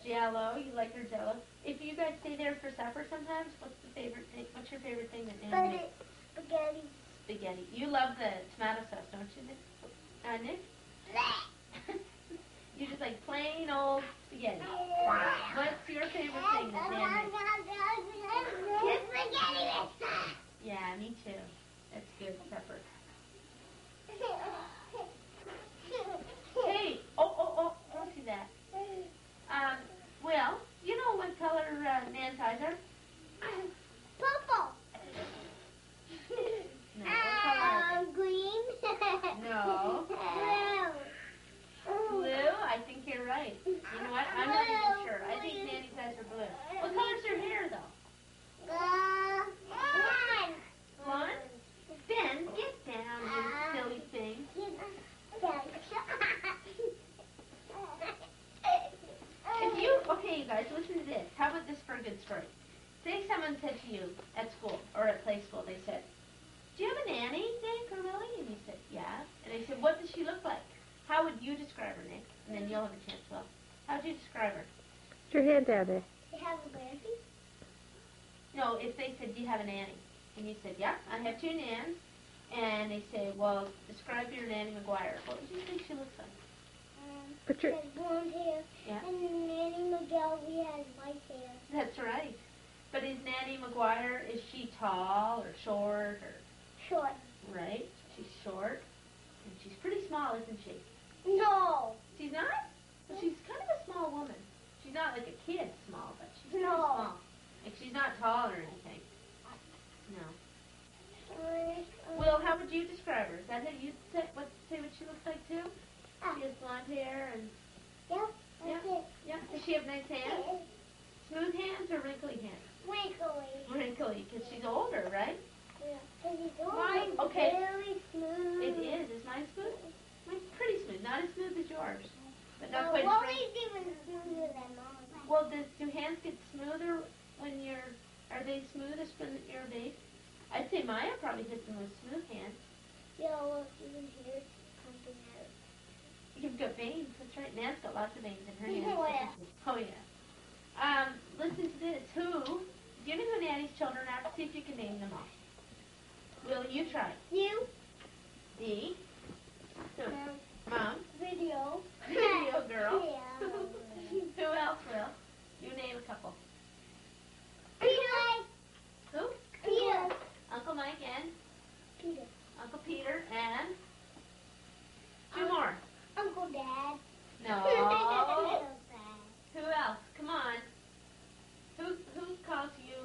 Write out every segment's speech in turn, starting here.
Jell-O. You like her Jell-O. If you guys stay there for supper sometimes, what's your favorite thing that Nanny makes? Spaghetti. Spaghetti. You love the tomato sauce, don't you, Nick? You just like plain old spaghetti. What's your favorite thing that Nanny makes? Spaghetti. Yeah, me too. That's good supper. Hey, don't do that. Well, you know what color Nan's eyes are? Purple. No, what color are they? Green. No. Blue. Blue? I think you're right. You know what? I'm not even sure. I think Nanny's eyes are blue. What color's her hair, though? Blonde? Ben, get down, you silly thing. Okay, you guys, listen to this. How about this for a good story? Say someone said to you at school or at play school, they said, do you have a nanny, Nick, or Lily? And you said, yeah. And they said, what does she look like? How would you describe her, Nick? And then you'll have a chance. Well, how would you describe her? Put your hand down there. You have a baby? No, if they said, do you have a nanny? And you said, yeah, I have 2 nans. And they say, well, describe your Nanny McGuire. What would you think she looks like? Put your... blonde hair. Yeah. And Nanny McGilvey has white hair. That's right. But is Nanny McGuire, is she tall or short or... Short. Right. She's short. And she's pretty small, isn't she? No. She's not? Well, she's kind of a small woman. She's not like a kid small, but she's pretty No. small. Like she's not tall or anything. No. Well, how would you describe her? Is that how you say what she looks like too? She has blonde hair and... Yeah. Yeah. That's it. Yeah. Does she have nice hands? Smooth hands or wrinkly hands? Wrinkly. Wrinkly, because she's older, right? Yeah. Mine's okay. Very smooth. It is. Is mine smooth? Mine's pretty smooth. Not as smooth as yours. But not No, quite as Wally's even smoother than mine. Well, do hands get smoother when you're... Are they smoothest when you're a baby? I'd say Maya probably hits them with smooth hands. Yeah, well, even here, pumping out. You've got veins. That's right. Nan's got lots of veins in her hands. Oh, yeah. Oh, yeah. Listen to this. Give me who Nanny's children are. See if you can name them all. Will, you try. You. Dee. Who? Mom. Video. Video girl. Yeah. Who else, Will? You name a couple. Peter. Who? Peter. Uncle Mike and? Peter. Uncle Peter and? 2 more. Uncle Dad. No. Who else? Come on. Who calls you?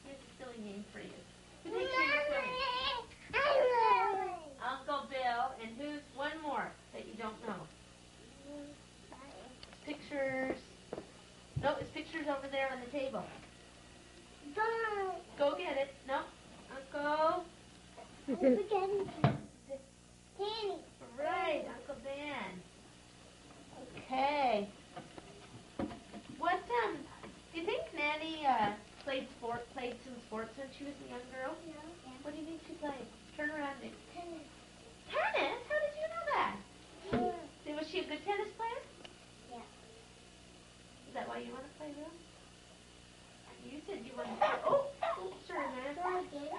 Here's a silly name for you. Who takes you swimming? Uncle Bill. And who's one more that you don't know? Pictures. No, it's pictures over there on the table. Go get it. No. Uncle. Danny. Right, Uncle Dan. Okay. What, do you think Nanny, played some sports when she was a young girl? Yeah. What do you think she played? Turn around, Nick. Tennis. Tennis? How did you know that? Yeah. Was she a good tennis player? Yeah. Is that why you want to play, Will? You said you wanted to play. Oh, sorry, man.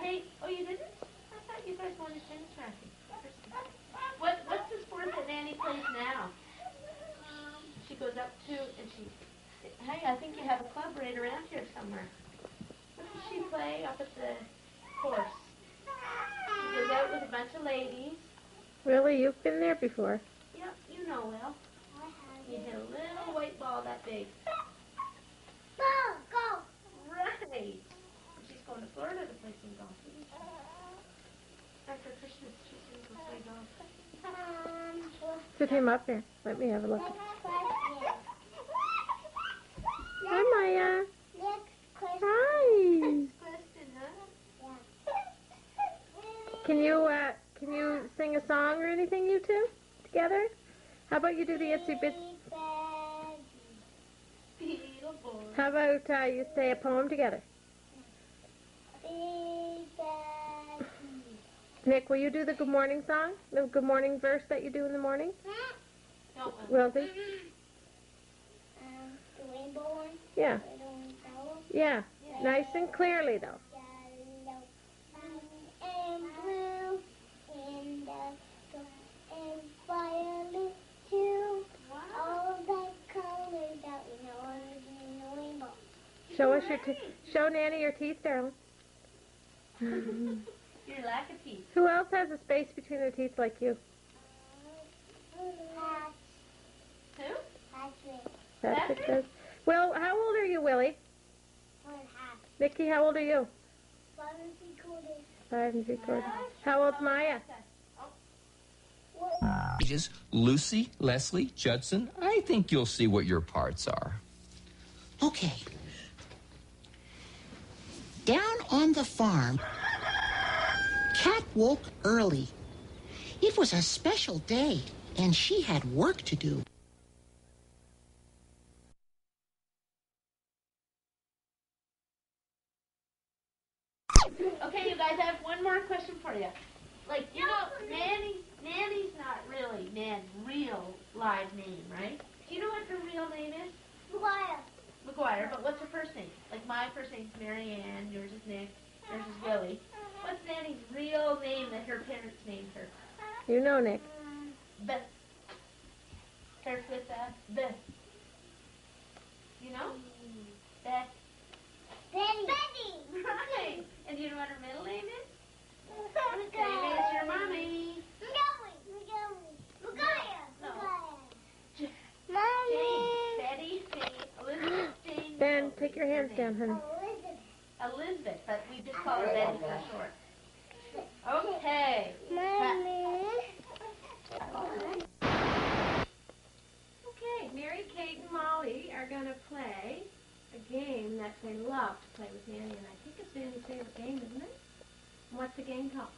Hey, you didn't? I thought you guys wanted tennis racket. What's the sport that Nanny plays now? She goes up to, and hey, I think you have a club right around here somewhere. What does she play up at the course? She goes out with a bunch of ladies. Really? You've been there before? Yep, you know, Will. You hit a little white ball that big. Go. Right. She's going to Florida to play some golf. After Christmas, she's going to go play golf. Put him up here. Let me have a look. Hi, Maya. Hi. Kristen, huh? Can you sing a song or anything, you two, together? How about you do the Itsy Bitsy? How about you say a poem together? Nick, will you do the good morning song? The good morning verse that you do in the morning? Don't Will they? The rainbow Yeah. Yeah. Yeah. Nice and clearly, though. Yellow, and blue, and and violet too. Wow. All the colors that we know in the rainbow. Show us your teeth. Show Nanny your teeth, Darylyn. Your lack of teeth. Who else has a space between their teeth like you? Who? Patrick does. Well, how old are you, Willie? Nikki, how old are you? 5 3/4. 5 3/4. How old's Maya? Ages, Lucy, Leslie, Judson, I think you'll see what your parts are. Okay. Down on the farm, Cat woke early. It was a special day, and she had work to do. Okay, you guys, I have one more question for you. Like, you know, Nanny's not really Nan's real live name, right? Do you know what her real name is? McGuire, but what's her first name? Like, my first name's Mary Ann, yours is Nick, yours is Willie. What's Nanny's real name that her parents named her? You know, Nick. Beth. Starts with Beth. You know? Beth. Betty. Right. And do you know what her middle name is? Same as your mommy. No. Jane. Betty, Jane, Elizabeth, Jane. Ben, Willie. take your hands down, honey. Elizabeth, but we just call her Betty for short. Okay. Okay, Mary, Kate, and Molly are going to play a game that they love to play with Nanny, and I think it's Nanny's favorite game, isn't it? What's the game called?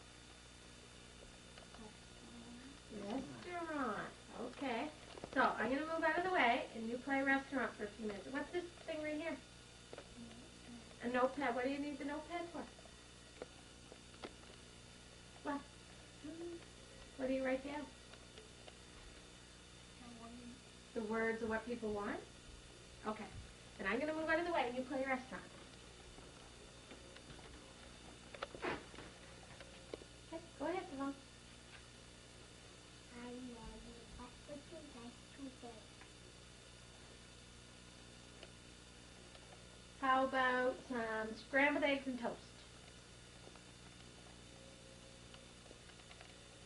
Restaurant. Okay. So, I'm going to move out of the way, and you play restaurant for a few minutes. What's this thing right here? A notepad. What do you need the notepad for? What? What do you write down? The words of what people want? Okay. Then I'm going to move out of the way, and you play restaurant. Okay, go ahead, Savon. How about scrambled eggs and toast?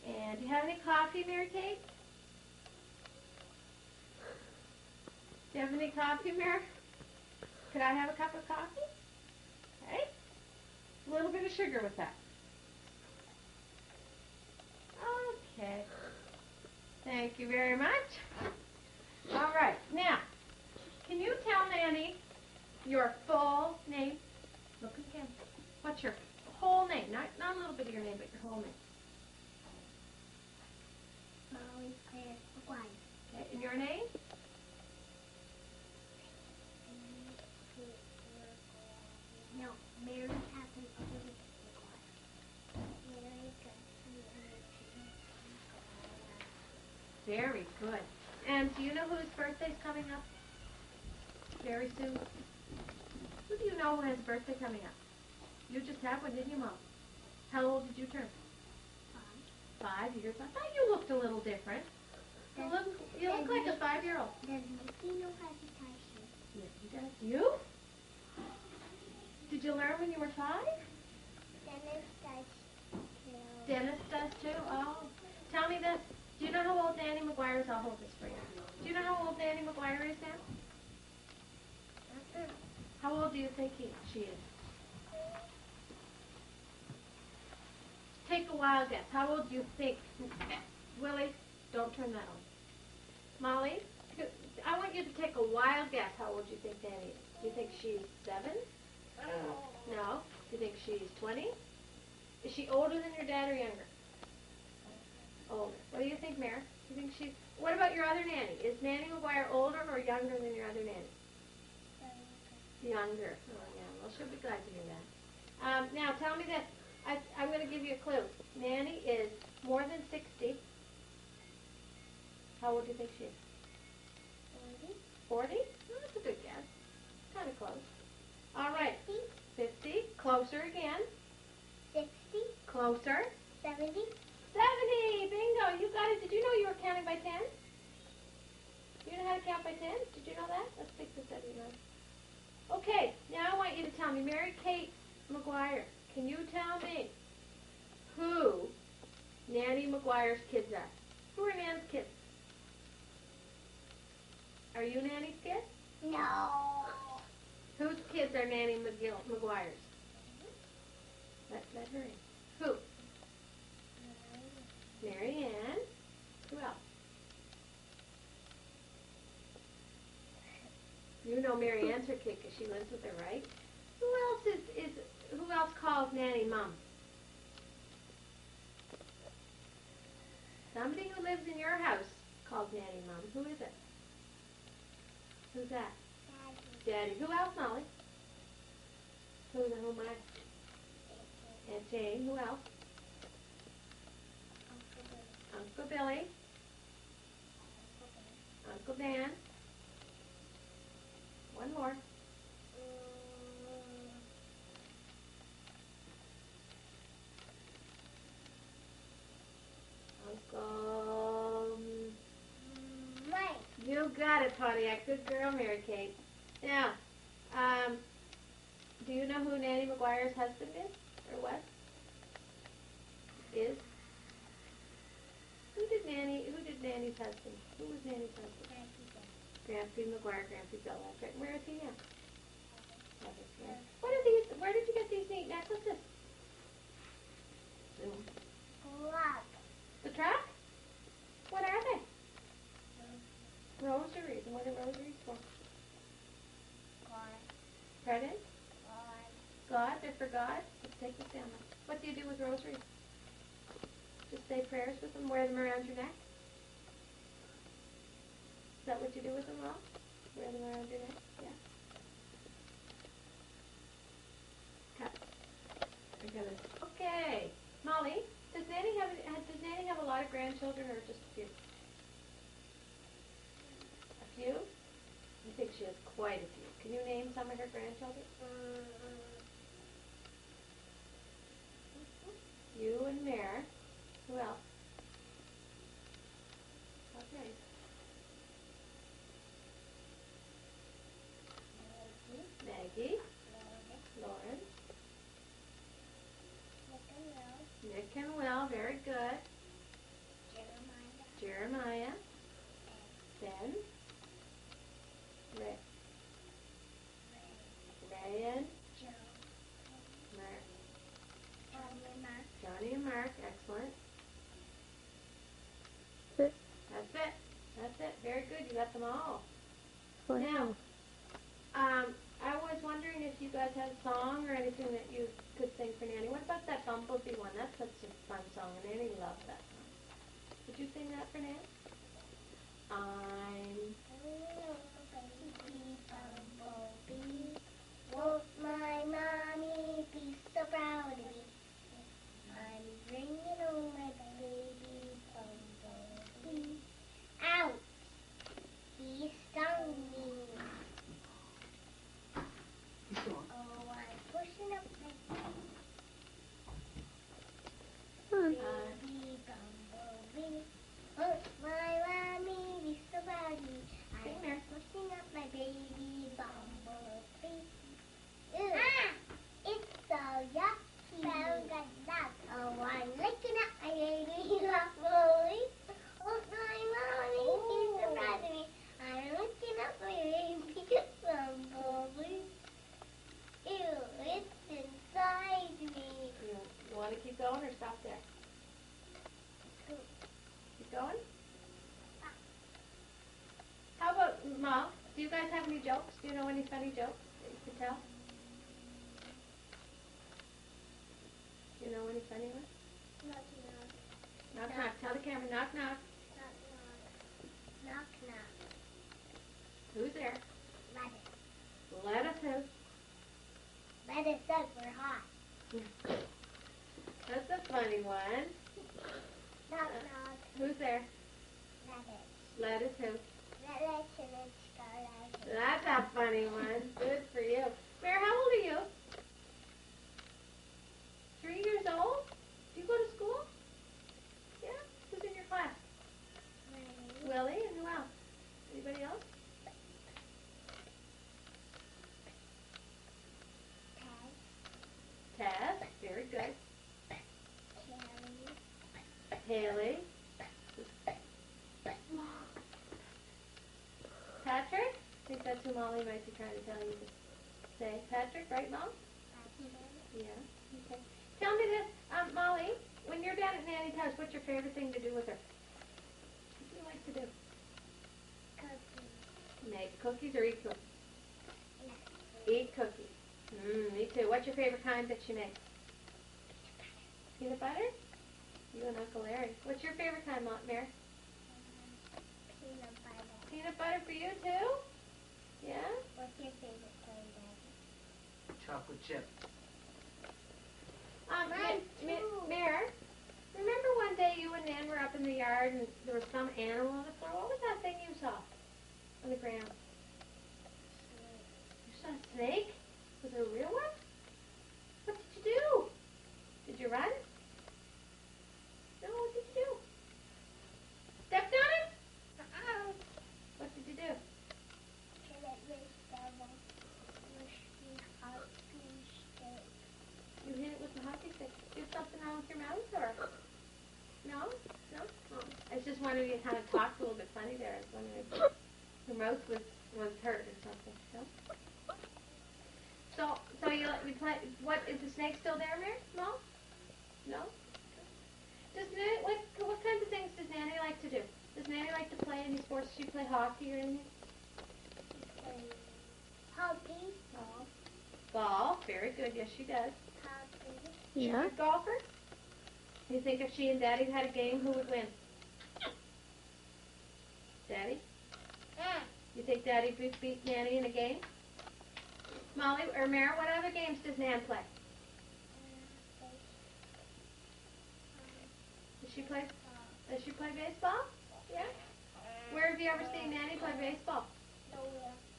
And do you have any coffee, Mary Kate? Do you have any coffee, Mary? Could I have a cup of coffee? Okay. A little bit of sugar with that. Okay. Thank you very much. All right. Now, can you tell Nanny your full name? Look at the camera. What's your whole name? Not a little bit of your name, but your whole name. Okay, and your name? No, Mary Catherine Very good. And do you know whose birthday's coming up? Very soon. Who do you know who has a birthday coming up? You just had one, didn't you, Mom? How old did you turn? 5 years. I thought you looked a little different. You look like a 5-year-old. Does Mickey know how to tie shoes? Yes, he does. You? Did you learn when you were 5? Dennis does too. Dennis does too? Oh. Tell me this. Do you know how old Nanny McGuire is? I'll hold this for you. Do you know how old Nanny McGuire is now? How old do you think she is? Take a wild guess. How old do you think? Willie, don't turn that on. Molly, I want you to take a wild guess how old you think Nanny is. Do you think she's 7? No. Do you think she's 20? Is she older than your dad or younger? Older. What do you think, Mary? Do you think she's... What about your other nanny? Is Nanny McGuire older or younger than your other nanny? Younger. Oh, yeah. Well, she'll be glad to hear that. Now, tell me this. I'm going to give you a clue. Nanny is more than 60. How old do you think she is? 40. 40? Oh, that's a good guess. Kind of All right. 50. Closer again. 60, Closer. 70, 70. Bingo. You got it. Did you know you were counting by 10? You know how to count by 10? Did you know that? Let's take this out of your nose. Okay. Now I want you to tell me, Mary Kate McGuire, can you tell me who Nanny McGuire's kids are? Who are Nan's kids? Are you Nanny's kids? no. Whose kids are Nanny McGuire's? Let her in. Who? Mary Ann. Who else? You know Mary Ann's her kid because she lives with her, right? Who else calls Nanny Mom? Somebody who lives in your house calls Nanny Mom. Who is it? Who's that? Daddy. Who else, Molly? Who am I? Aunt Jane. Who else? Uncle Billy. Uncle Dan. One more. Uncle... Mike. You got it, Pontiac. Good girl, Mary Kate. Now, do you know who Nanny McGuire's husband is? Or was? Is? Who did Nanny's husband? Who was Nanny's husband? Grampy McGuire, Grampy Bill. That's right. Where is he now? What are these? Where did you get these neat necklaces? Block. The truck? What are they? Rosaries. And what are rosaries for? God. Pardon? God. God? They're for God? Let's take this down. What do you do with rosaries? Just say prayers with them? Wear them around your neck? Is that what you do with them, Mom? Wear them around your neck? Yeah. Cut. Okay. Molly, does Nanny have a lot of grandchildren or just a few? A few? I think she has quite a few. Can you name some of her grandchildren? You and Mare. Who else? Okay. Maggie. Lauren. Nick and Will. Very good. Jeremiah. Ben. Rick. Ryan. Mark. Johnny and Mark. Excellent. That's it. That's it. Very good. You got them all. Wow. Now, I was wondering if you guys had a song or anything that you could sing for Nanny. What about that Bumblebee one? That's such a fun song, and Nanny loved that song. Would you sing that for Nanny? I'm... Won't my mommy be so proud of me? I'm bringing home my baby bumblebee. Ouch! He stung me. Oh, I'm pushing up my baby bumblebee. Won't my mommy be so proud of me? I'm pushing up my baby bumblebee. It's so yucky. Oh, I'm licking up my baby bumblebee. Oh, my mommy, he's so proud of me. I'm licking up my baby bumblebee. Ew, it's inside me. You want to keep going or stop there? Keep going? How about, Mom, do you guys have any jokes? Do you know any funny jokes that you could tell? Do you know any funny ones? Knock, knock. Knock, knock. Tell the camera, knock, knock. Knock, knock. Knock, knock. Who's there? Lettuce. Lettuce who? Lettuce says we're hot. That's a funny one. Knock, knock. Who's there? Lettuce. Lettuce who? Lettuce and it's got lettuce. That's a funny one. Good for you. Mare, how old Molly might be trying to tell you to say? Patrick, right, Mom? Yeah. Okay. Tell me this, Molly. When you're down at Nanny's house, what's your favorite thing to do with her? What do you like to do? Make cookies or eat cookies? Eat cookies. Me too. What's your favorite kind that she makes? Peanut butter? You and Uncle Larry. What's your favorite kind, Mary? Peanut butter. Peanut butter for you too? Yeah? What's your favorite kind, Daddy? Chocolate chip. Mare, remember one day you and Nan were up in the yard and there was some animal on the floor? What was that thing you saw on the ground? You saw a snake? Was it a real one? What did you do? Did you run? No, what did you do? Stepped on it? What did you do? You hit it with the hockey stick. Is something wrong with your mouth or? No? No? Oh. I was just wondering, you kind of talked a little bit funny there. I was wondering if your mouth was hurt or something. No? So you play, what, is the snake still there, Mary? No? No? Does Nanny, what kinds of things does Nanny like to do? Does Nanny like to play any sports? Does she play hockey or anything? Hockey. Oh. Golf, very good. Yes, she does. Hockey. She's a good golfer? You think if she and Daddy had a game, who would win? Daddy? You think Daddy would beat Nanny in a game? Molly or Mara, what other games does Nan play? Does she play baseball? Yeah? Where have you ever seen Nanny play baseball?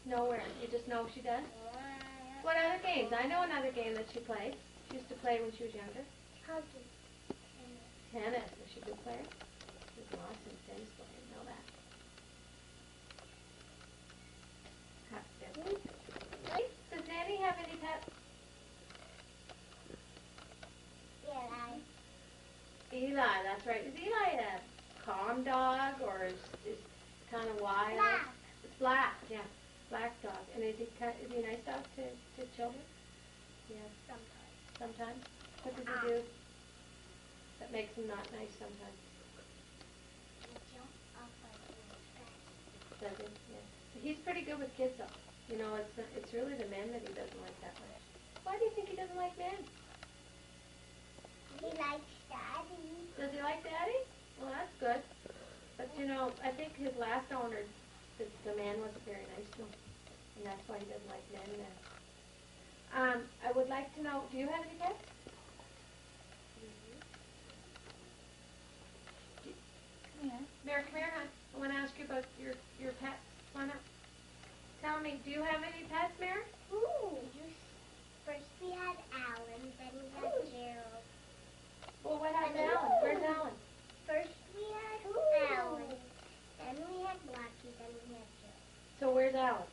Nowhere. You just know she does? What other games? I know another game that she played. She used to play when she was younger. Hockey. Tennis. Was she a good player? She was an awesome tennis player. I know that. Does Nanny have any pets? Eli, that's right. Is Eli a calm dog or is kind of wild? Black. It's black, yeah. Black dog. And is he a nice dog to children? Yeah. Sometimes. What does he do that makes him not nice sometimes? Does he? Yeah. He's pretty good with kids though. You know, it's really the men that he doesn't like that much. Why do you think he doesn't like men? He likes Daddy. Does he like Daddy? Well, that's good. But you know, I think his last owner, the man wasn't very nice to him, and that's why he doesn't like men now. I would like to know, do you have any pets? Come here. Mary, come here, hon. I want to ask you about your pets. Come on up. Tell me, do you have any pets, Mary? First we had Alan, then we had Gerald. Well, what happened to Alan? Where's Alan? First we had Alan, then we had Blackie, then we had Gerald. So where's Alan?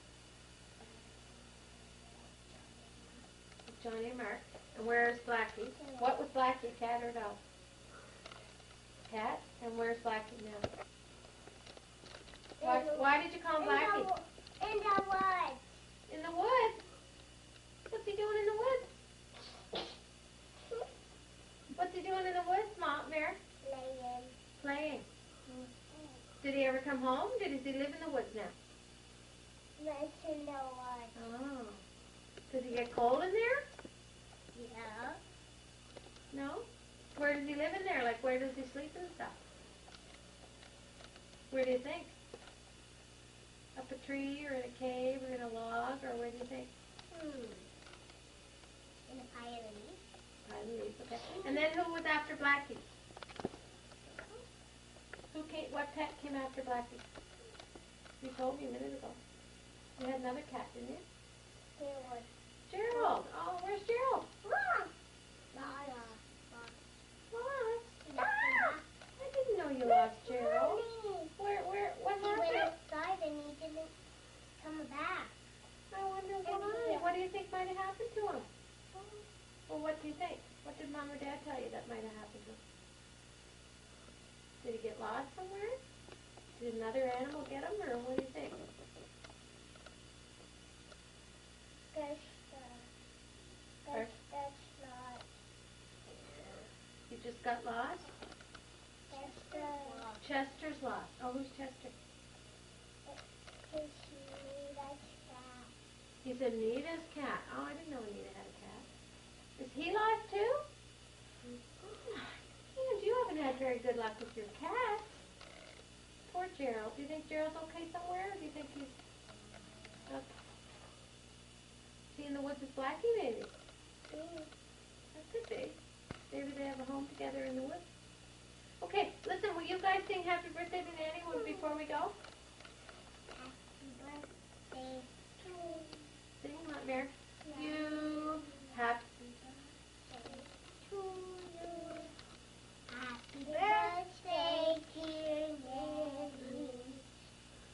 Johnny and Mark. And where's Blackie? What was Blackie, cat or dog? Cat? And where's Blackie now? Why did you call him Blackie? In the woods. In the woods? What's he doing in the woods? What's he doing in the woods, Mom, Mary? Playing. Did he ever come home? Does he live in the woods now? Yes, in the woods. Oh. Does he get cold in there? Yeah. No? Where does he live in there? Like, where does he sleep and stuff? Where do you think? Up a tree or in a cave or in a log, or where do you think? In a pile of leaves. Pile of leaves, okay. And then who was after Blackie? What pet came after Blackie? You told me a minute ago. You had another cat, didn't you? Gerald. Oh, where's Gerald? Look. Lost. I didn't know you lost Gerald. What He went happened? outside and he didn't come back. I wonder why. What do you think might have happened to him? Well, what do you think? What did Mom or Dad tell you that might have happened to him? Did he get lost somewhere? Did another animal get him, or what do you think? got lost? Chester. Chester's lost. Oh, who's Chester? He's Anita's cat. Oh, I didn't know Anita had a cat. Is he lost too? You haven't had very good luck with your cat. Poor Gerald. Do you think Gerald's okay somewhere? Or do you think he's up? Is he in the woods with Blackie, maybe? That could be. Maybe they have a home together in the woods. Okay, listen, will you guys sing happy birthday to Nanny before we go? Sing, Aunt Mary. You happy To you. Happy birthday, dear Nanny.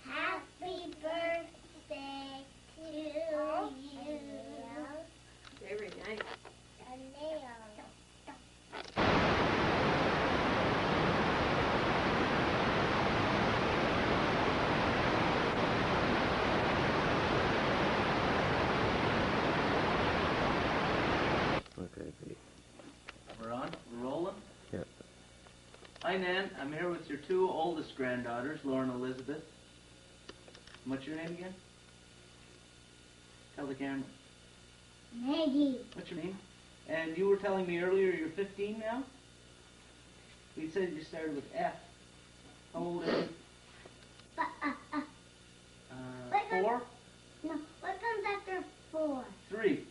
Happy birthday to you. Very nice. Okay, Pete. We're on? We're rolling? Yeah. Hi, Nan. I'm here with your two oldest granddaughters, Laura and Elizabeth. What's your name again? Tell the camera. Maggie. What's your name? And you were telling me earlier you're 15 now? You said you started with F. How old are you? Wait, 4? No, what comes after 4? 3.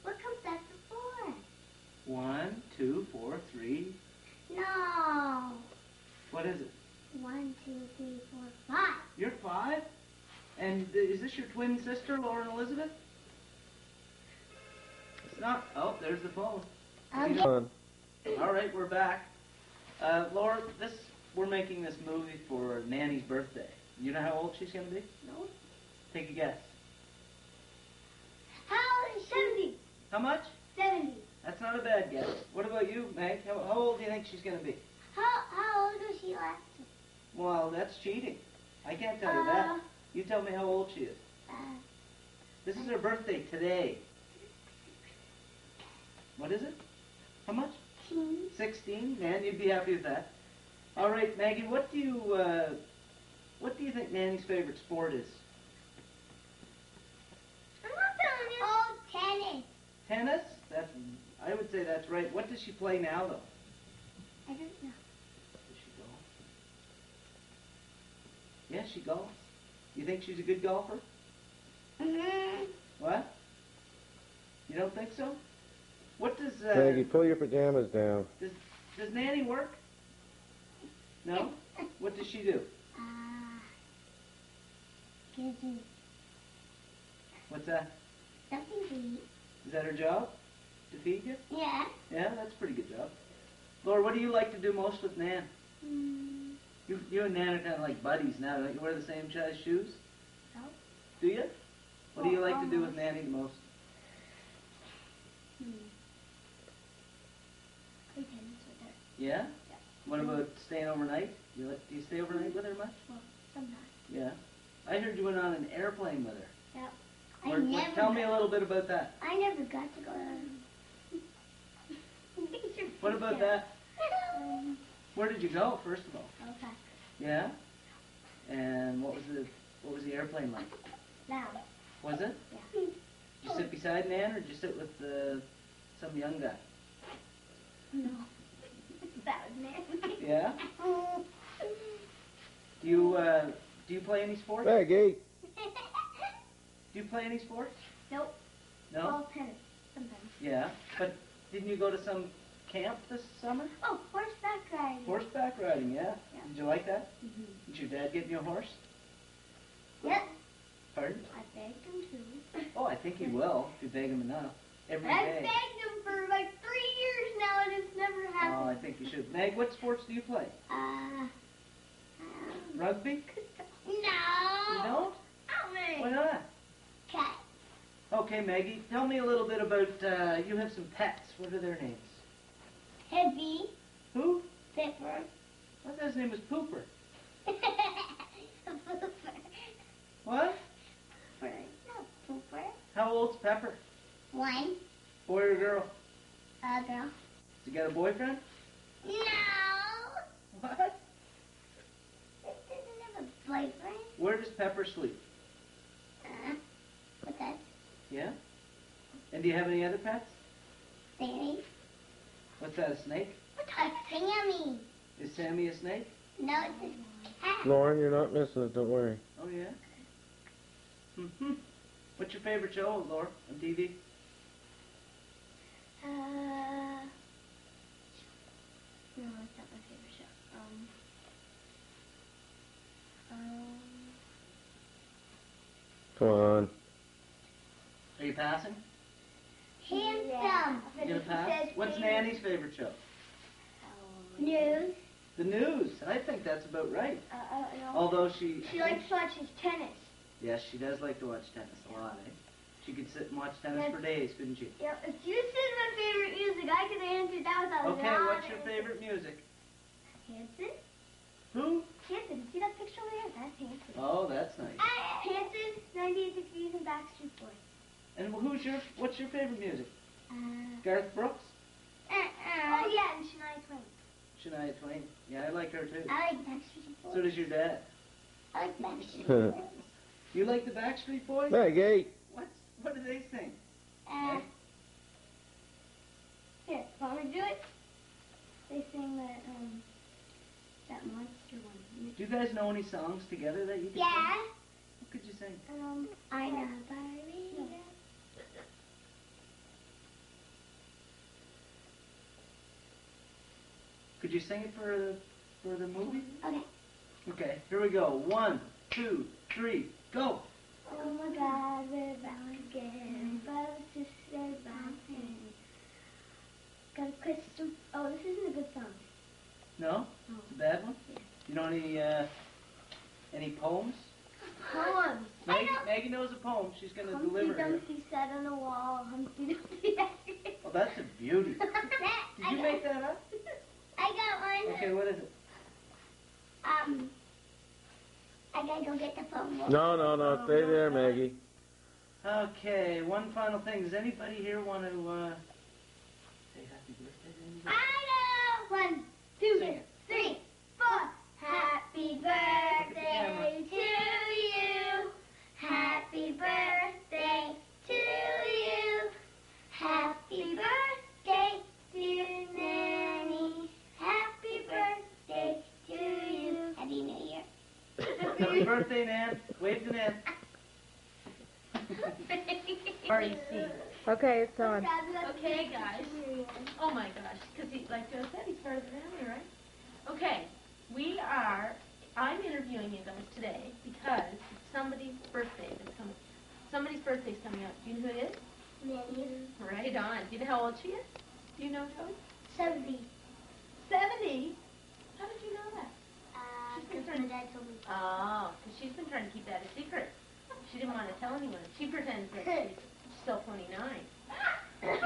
What comes after 4? 1, 2, 4, 3. No. What is it? 1, 2, 3, 4, 5. You're 5? And is this your twin sister, Laura and Elizabeth? It's not. Oh, there's the phone. Okay. Come on. All right, we're back. Laura, we're making this movie for Nanny's birthday. You know how old she's going to be? No. Take a guess. How old is 70? How much? 70. That's not a bad guess. What about you, Meg? How old do you think she's going to be? How old was she last year? Well, that's cheating. I can't tell you that. You tell me how old she is. This is her birthday today. What is it? How much? 16. Man, you'd be happy with that. All right, Maggie, what do you think Nanny's favorite sport is? I'm not telling you. Oh, tennis. Tennis? I would say that's right. What does she play now, though? I don't know. Does she golf? Yeah, she golfs. You think she's a good golfer? Mm-hmm. What? You don't think so? What does Maggie, pull your pajamas down. does Nanny work? No? What does she do? Gives me What's that? something to eat. Is that her job? To feed you? Yeah. Yeah, that's a pretty good job. Laura, what do you like to do most with Nan? You and Nan are kind of like buddies now. Don't you wear the same size shoes? No. Do you? What do you like to do with Almost. Nanny the most? Play tennis with her. Yeah? Yeah. What about staying overnight? Do you stay overnight with her much? Well, sometimes. Yeah. I heard you went on an airplane with her. Yeah. Tell me a little bit about that. I never got to go on. What about that? Where did you go, first of all? Okay. Yeah? And what was the airplane like? Now. Was it? Yeah. Did you sit beside Nan or did you sit with some young guy? No. That was nasty. Yeah? Do you play any sports? Maggie! Do you play any sports? Nope. No? All tennis. Sometimes. Yeah. But didn't you go to some camp this summer? Oh, horseback riding. Horseback riding, yeah? Yeah. Did you like that? Mm-hmm. Did your dad get you a horse? Yep. Pardon? I begged him to. Oh, I think he will, if you beg him enough. Every I've day. begged him for like 3 years now and it's never Oh, I happened. think you should. Meg, what sports do you play? Rugby? No. You don't? Why not? Cat. Okay, Maggie, tell me a little bit about, you have some pets. What are their names? Heavy. Who? Pepper. I thought his name was Pooper. Pooper. What? Pooper. No, Pooper. How old's Pepper? 1. Boy or girl? Girl. You got a boyfriend? No. What? It doesn't have a boyfriend. Where does Pepper sleep? What's that? Yeah? And do you have any other pets? Sammy. What's that, a snake? What's that? Sammy. Is Sammy a snake? No, it's a cat. Lauren, you're not missing it. Don't worry. Oh, yeah? Mm-hmm. What's your favorite show, Laura, on TV? No, it's not my favorite show. Come on. Are you passing? Handsome. You gonna pass? What's Nanny's favorite show? News. The news. I think that's about right. Although she likes watching tennis. Yes, she does like to watch tennis a lot, eh? She could sit and watch tennis for days, couldn't she? Yeah, if you said my favorite music, I could answer that with a Okay, lot what's your of- favorite music? Hanson? Who? Hanson. See that picture over there? That's Hanson. Oh, that's nice. Hanson, 98 Degrees, and Backstreet Boys. And what's your favorite music? Garth Brooks? Oh, yeah, and Shania Twain. Shania Twain. Yeah, I like her too. I like Backstreet Boys. So does your dad. I like Backstreet Boys. You like the Backstreet Boys? Maggie. What do they sing? Here, want me to do it? They sing that monster one. Do you guys know any songs together that you can sing? Yeah. What could you sing? I know. Barbie. Could you sing it for the movie? Okay. Okay, here we go. 1, 2, 3, go. Oh my God, we're back again. Brothers, sisters, bouncing. Got a question. Oh, this isn't a good song. No? It's a bad one? You know any poems? Poems. Maggie knows a poem. She's going to Humpty deliver it. Dumpty sat on a wall. Humpty Dumpty. Oh, that's a beauty. Did you make that up? I got one. Okay, what is it? I gotta go get the phone. No. Stay there, Maggie. Okay, one final thing. Does anybody here want to say happy birthday to anybody? I know. 1, 2, Sing it. 3, 4. Happy birthday to you. Happy birthday to you. Happy birthday, dear Nanny. Happy birthday to you. Happy New Year. Happy birthday, Nan. Wave to Nan. R.E.C. Okay, it's on. Okay, guys. Oh my gosh, because like Joe said, he's part of the family, right? Okay, I'm interviewing you guys today because it's somebody's birthday that's coming. Somebody's birthday's coming up. Do you know who it is? Nanny. Right on. Do you know how old she is? Do you know, Joey? 70. 70? How did you know that? Because my dad told me. Oh, because she's been trying to keep that a secret. She didn't want to tell anyone. She pretends that she's still 29.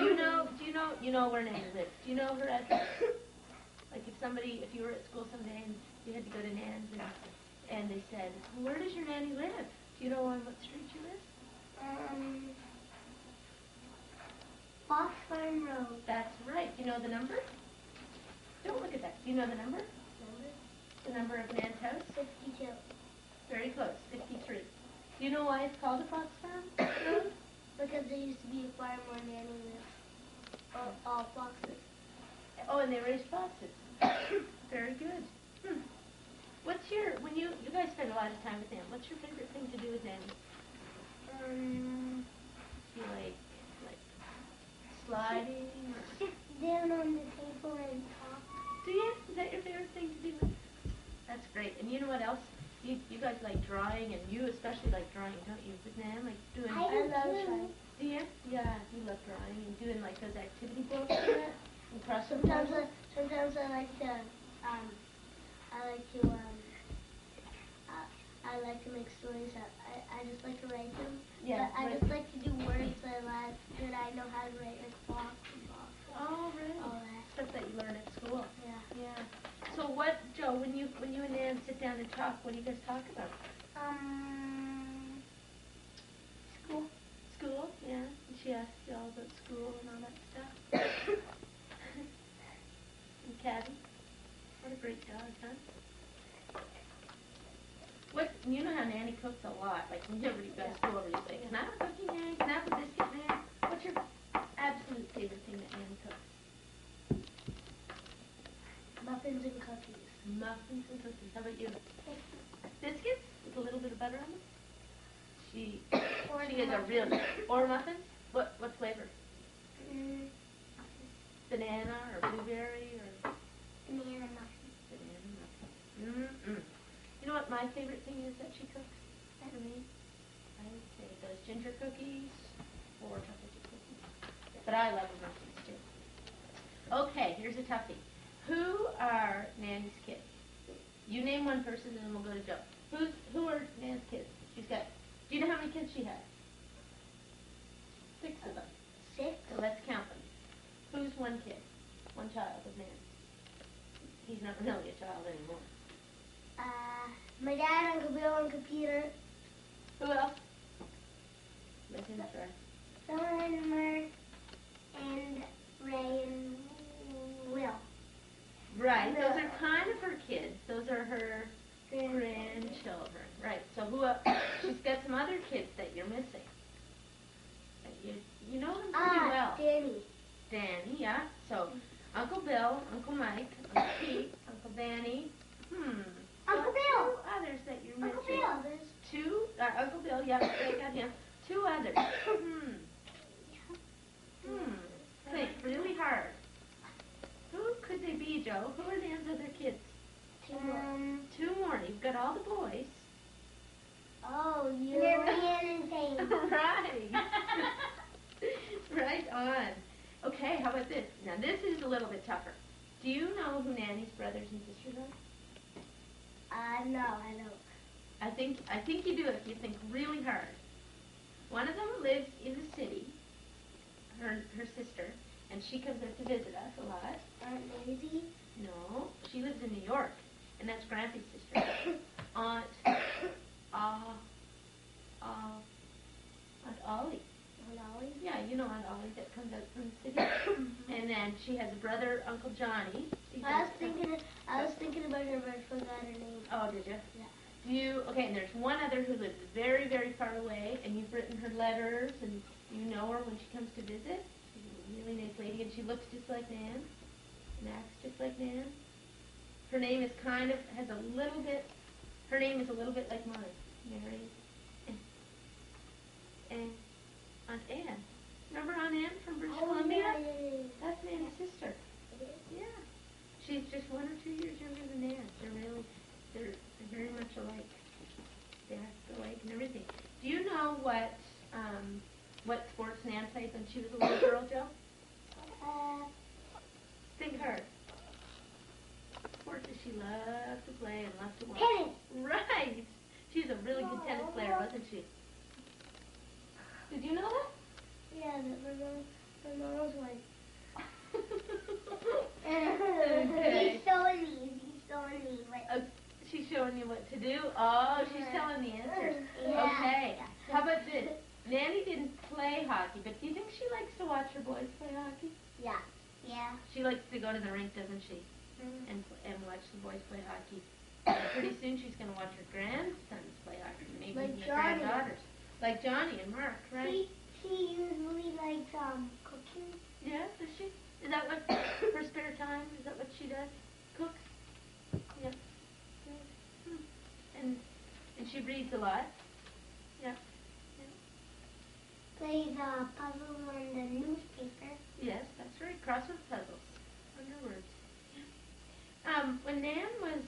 You know where Nanny lives. Do you know her address? Like if you were at school someday and you had to go to Nan's and they said, where does your Nanny live? Do you know on what street she lives? Fox Farm Road. That's right. Do you know the number? Don't look at that. Do you know the number? The number of Nan's house? 52. Very close. 53. Do you know why it's called a Fox Farm Road? Because there used to be a farm where Nanny lived. All foxes. Oh, and they raise foxes. Very good. When you guys spend a lot of time with them, what's your favorite thing to do with them? You like sliding or... Sit down on the table and talk. Do you? Is that your favorite thing to do? That's great. And you know what else? You guys like drawing, and you especially like drawing, don't you, with Nan? Like doing... I love drawing. Do you? Yeah, you love drawing and doing like those activity books and that? And crossword puzzles? Sometimes I like to make stories. I just like to write them. Yeah. But I just like to do words that I know how to write, like box and box. Oh, really? All that. Stuff that you learn at school. Yeah. Yeah. So what, Joe, when you and Nan sit down and talk, what do you guys talk about? School. School, yeah. And she asks you all about school and all that stuff. Caddy. What a great dog, huh? You know how Nanny cooks a lot. Like whenever you guys go over, you say, "Can I have a cookie, Nanny? Can I have a biscuit, Nanny?" What's your absolute favorite thing that Nanny cooks? Muffins and cookies. Muffins and cookies. How about you? Biscuits with a little bit of butter on them. She is a real or muffins. What flavor? Banana or blueberry or Banana muffins. banana muffins. You know what my favorite thing is that she cooks for me? I would say those ginger cookies or chocolate chip cookies. But I love the muffins too. Okay, here's a toughie. Who are Nanny's kids? You name one person and then we'll go to Joe. Who are Nan's kids? She's got. Do you know how many kids she has? 6 of them. 6. So let's count them. Who's one kid? One child of Nan. He's not really a child anymore. My dad, Uncle Bill, Uncle Peter. Who else? Let him try. Summer and Ray and Will. Right. Those are kind of her kids. Those are her grandchildren. Right. So who else? She's got some other kids that you're missing. You know them pretty well. Danny, yeah. So Uncle Bill, Uncle Mike, Uncle Pete, Uncle Danny. Uncle Bill. 2 others that you're Uncle missing. Bill. There's 2. Uncle Bill, yeah, I got him. 2 others. Think really hard. Who could they be, Joe? Who are Nan's other kids? 2 more. 2 more. You've got all the boys. Oh, you. Marianne and Zane. Right. Right on. Okay, how about this? Now this is a little bit tougher. Do you know who Nanny's brothers and sisters are? No, I don't. I think you do if you think really hard. One of them lives in the city, her sister, and she comes up to visit us a lot. Aunt Maisie? No, she lives in New York, and that's Grampy's sister. Aunt Ollie. Aunt Ollie? Yeah, you know Aunt Ollie that comes out from the city. And then she has a brother, Uncle Johnny. I was thinking about her, but I forgot her name. Oh, did you? Yeah. Okay, and there's one other who lives very, very far away, and you've written her letters, and you know her when she comes to visit. She's a really nice lady, and she looks just like Nan, and acts just like Nan. Her name is her name is a little bit like mine, Mary. And Aunt Ann. Remember Aunt Ann from British Columbia? Yeah. That's Nanny's sister. Yeah. She's just 1 or 2 years younger than Nan. They're very much alike. They act alike and everything. Do you know what sports Nan played when she was a little girl, Joe? Think hard. What does she love to play and love to watch? Tennis. Right. She's a really good tennis player, wasn't she? Did you know that? Yeah, the mom was like, Okay. he's showing me what. She's showing you what to do. Oh, she's telling the answers. Yeah. Okay. How about this? Nanny didn't play hockey, but do you think she likes to watch her boys play hockey? Yeah. Yeah. She likes to go to the rink, doesn't she? And watch the boys play hockey. And pretty soon she's going to watch her grandsons play hockey, maybe Like even her Johnny. granddaughters. Like Johnny and Mark, right? She usually likes cooking. Yeah, does she? Is that what her spare time? Is that what she does? Cooks? Yeah. And she reads a lot. Yeah. Plays a puzzle on the newspaper. Yes, that's right. Crossword puzzles. Wonder words. When Nan was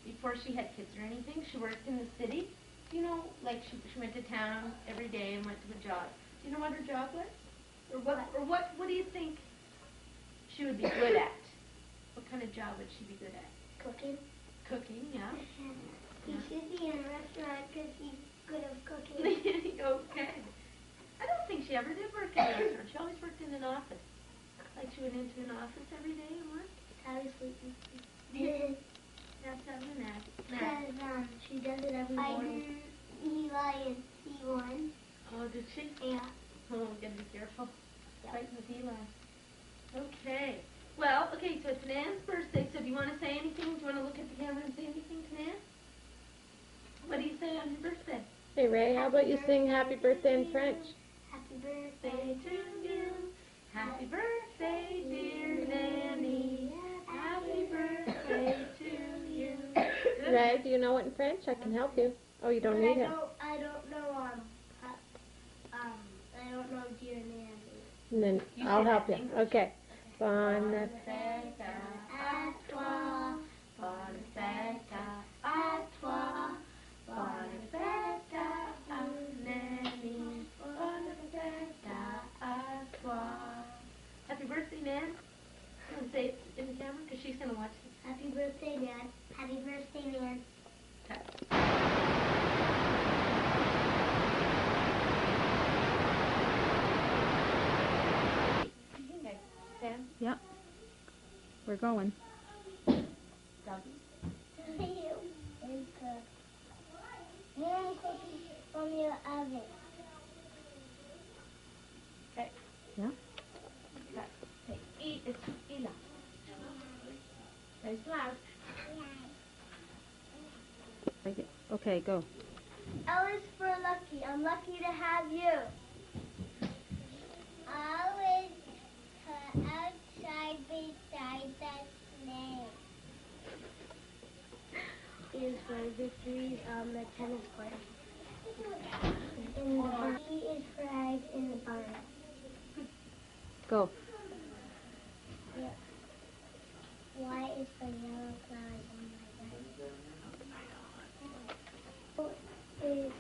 before she had kids or anything, she worked in the city. You know, she went to town every day and went to a job. Do you know what her job was? Or what do you think she would be good at? What kind of job would she be good at? Cooking. Cooking, yeah. She should be in a restaurant because she's good at cooking. Okay. I don't think she ever did work in a restaurant. She always worked in an office. Like she went into an office every day and worked. Probably sleeping. That's having a nap. Because she does it every morning. Eli and C1. Oh, did she? Yeah. Oh, we gotta be careful. Fighting with Eli. Okay. Well, okay, so it's Nan's birthday, so do you want to say anything? Do you want to look at the camera and say anything to Nan? What do you say on your birthday? Hey, Ray, how about you sing happy birthday in French? Happy birthday Birthday to you. Happy birthday, dear Nanny. Happy birthday to you. Good. Ray, do you know it in French? I can help you. Oh, you don't need help. I don't know, I don't know dear Nanny. And then You I'll say help that you. in English. Okay. Bonne fête à toi. Bonne fête à toi. Bonne fête à Nanny. Bonne fête à toi. Happy birthday, Nan. You want to say it in the camera? Because she's going to watch this. Happy birthday, Nan. Happy birthday, Nan. Okay. Sam? Yep. We're going. Doggy? Very good. Nan, cookies from your oven. Okay. Yeah. Okay. Hey, eat. It's Ela. Very loud. Okay, go. L is for lucky. I'm lucky to have you. I was outside beside the snake. Is for victories on the tennis court. In the barn. E is for eggs in the barn. Go. Yeah. Y is for yellow flowers on my garden. O is